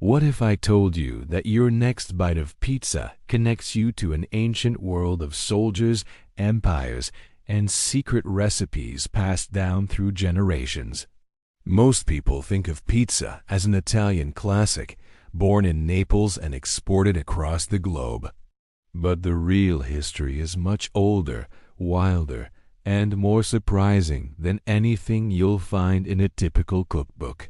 What if I told you that your next bite of pizza connects you to an ancient world of soldiers, empires, and secret recipes passed down through generations? Most people think of pizza as an Italian classic, born in Naples and exported across the globe. But the real history is much older, wilder, and more surprising than anything you'll find in a typical cookbook.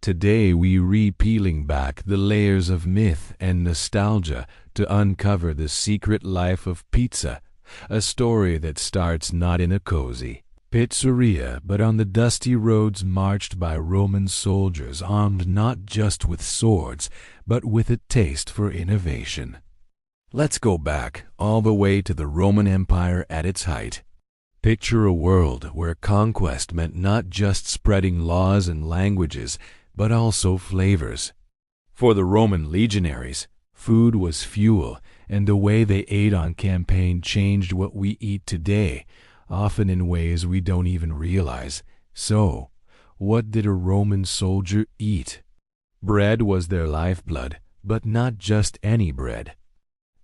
Today we re-peeling back the layers of myth and nostalgia to uncover the secret life of pizza, a story that starts not in a cozy pizzeria but on the dusty roads marched by Roman soldiers armed not just with swords but with a taste for innovation. Let's go back all the way to the Roman Empire at its height. Picture a world where conquest meant not just spreading laws and languages, but also flavors. For the Roman legionaries, food was fuel, and the way they ate on campaign changed what we eat today, often in ways we don't even realize. So, what did a Roman soldier eat? Bread was their lifeblood, but not just any bread.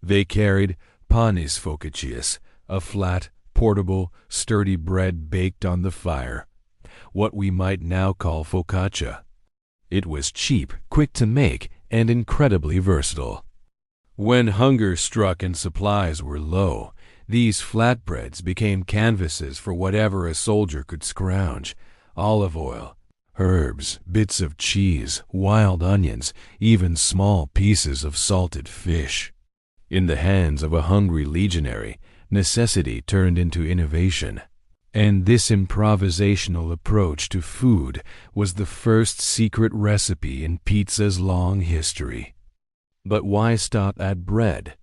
They carried panis focaccius, a flat, portable, sturdy bread baked on the fire, what we might now call focaccia. It was cheap, quick to make, and incredibly versatile. When hunger struck and supplies were low, these flatbreads became canvases for whatever a soldier could scrounge: olive oil, herbs, bits of cheese, wild onions, even small pieces of salted fish. In the hands of a hungry legionary, necessity turned into innovation. And this improvisational approach to food was the first secret recipe in pizza's long history. But why stop at bread?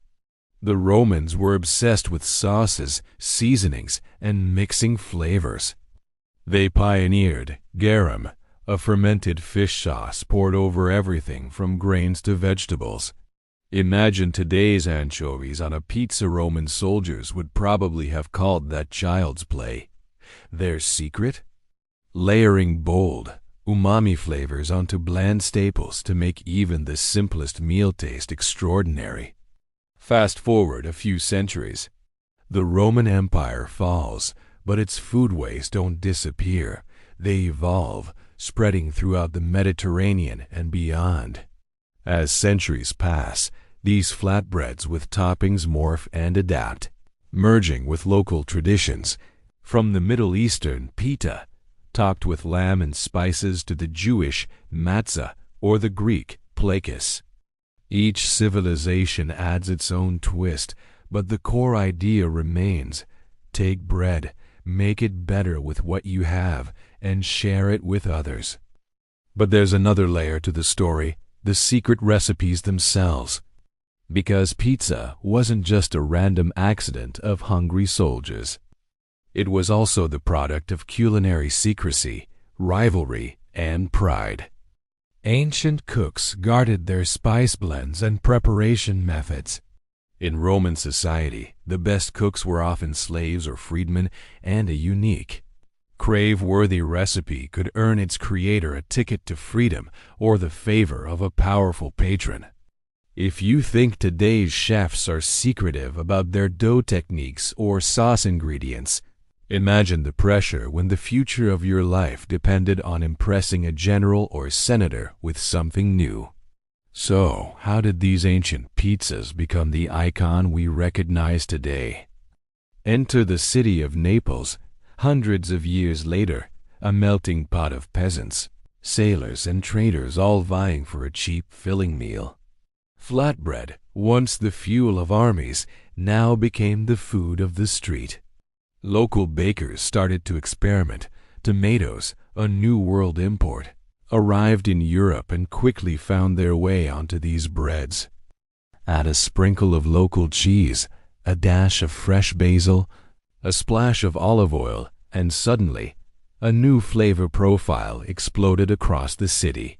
The Romans were obsessed with sauces, seasonings, and mixing flavors. They pioneered garum, a fermented fish sauce poured over everything from grains to vegetables. Imagine today's anchovies on a pizza. Roman soldiers would probably have called that child's play. Their secret? Layering bold, umami flavors onto bland staples to make even the simplest meal taste extraordinary. Fast forward a few centuries. The Roman Empire falls, but its foodways don't disappear. They evolve, spreading throughout the Mediterranean and beyond. As centuries pass, these flatbreads with toppings morph and adapt, merging with local traditions, from the Middle Eastern pita, topped with lamb and spices, to the Jewish matzah or the Greek plakis. Each civilization adds its own twist, but the core idea remains: take bread, make it better with what you have, and share it with others. But there's another layer to the story: the secret recipes themselves. Because pizza wasn't just a random accident of hungry soldiers. It was also the product of culinary secrecy, rivalry, and pride. Ancient cooks guarded their spice blends and preparation methods. In Roman society, the best cooks were often slaves or freedmen, and a unique, crave-worthy recipe could earn its creator a ticket to freedom or the favor of a powerful patron. If you think today's chefs are secretive about their dough techniques or sauce ingredients, imagine the pressure when the future of your life depended on impressing a general or senator with something new. So, how did these ancient pizzas become the icon we recognize today? Enter the city of Naples, hundreds of years later, a melting pot of peasants, sailors, and traders all vying for a cheap filling meal. Flatbread, once the fuel of armies, now became the food of the street. Local bakers started to experiment. Tomatoes, a New World import, arrived in Europe and quickly found their way onto these breads. Add a sprinkle of local cheese, a dash of fresh basil, a splash of olive oil, and suddenly, a new flavor profile exploded across the city.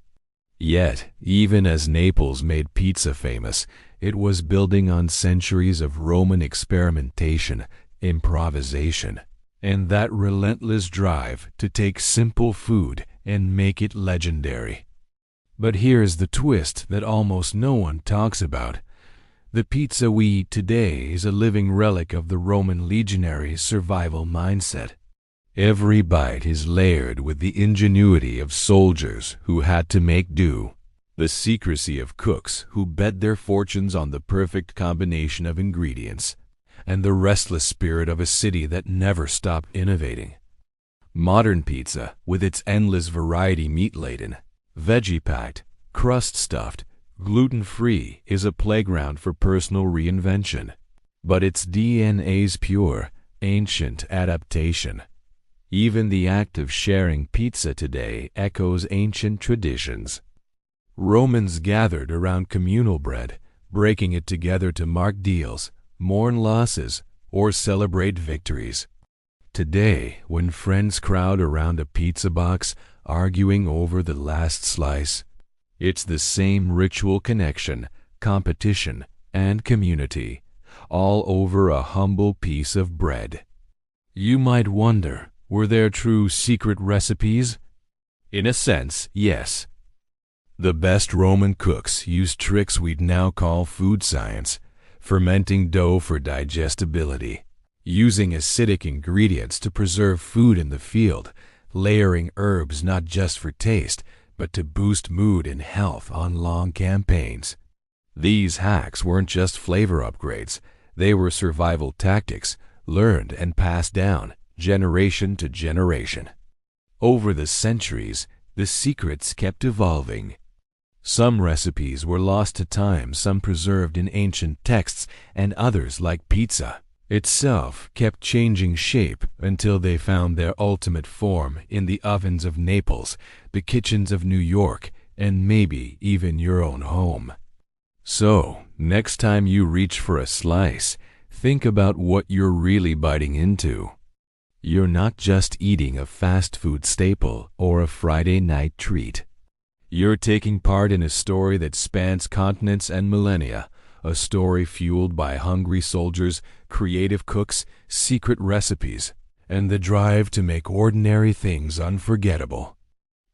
Yet, even as Naples made pizza famous, it was building on centuries of Roman experimentation, improvisation, and that relentless drive to take simple food and make it legendary. But here's the twist that almost no one talks about. The pizza we eat today is a living relic of the Roman legionaries' survival mindset. Every bite is layered with the ingenuity of soldiers who had to make do, the secrecy of cooks who bet their fortunes on the perfect combination of ingredients, and the restless spirit of a city that never stopped innovating. Modern pizza, with its endless variety meat-laden, veggie-packed, crust-stuffed, gluten-free, is a playground for personal reinvention. But its DNA's pure, ancient adaptation. Even the act of sharing pizza today echoes ancient traditions. Romans gathered around communal bread, breaking it together to mark deals, mourn losses, or celebrate victories. Today, when friends crowd around a pizza box, arguing over the last slice, it's the same ritual connection, competition, and community, all over a humble piece of bread. You might wonder, were there true secret recipes? In a sense, yes. The best Roman cooks used tricks we'd now call food science, fermenting dough for digestibility, using acidic ingredients to preserve food in the field, layering herbs not just for taste, but to boost mood and health on long campaigns. These hacks weren't just flavor upgrades, they were survival tactics, learned and passed down, generation to generation. Over the centuries, the secrets kept evolving. Some recipes were lost to time, some preserved in ancient texts, and others, like pizza itself, kept changing shape until they found their ultimate form in the ovens of Naples, the kitchens of New York, and maybe even your own home. So, next time you reach for a slice, think about what you're really biting into. You're not just eating a fast food staple or a Friday night treat. You're taking part in a story that spans continents and millennia, a story fueled by hungry soldiers, creative cooks, secret recipes, and the drive to make ordinary things unforgettable.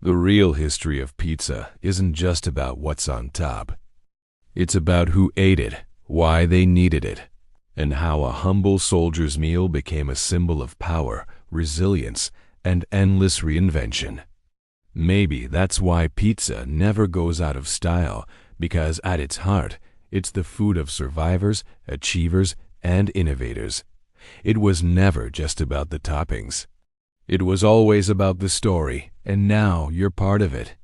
The real history of pizza isn't just about what's on top. It's about who ate it, why they needed it, and how a humble soldier's meal became a symbol of power, resilience, and endless reinvention. Maybe that's why pizza never goes out of style, because at its heart, it's the food of survivors, achievers, and innovators. It was never just about the toppings. It was always about the story, and now you're part of it.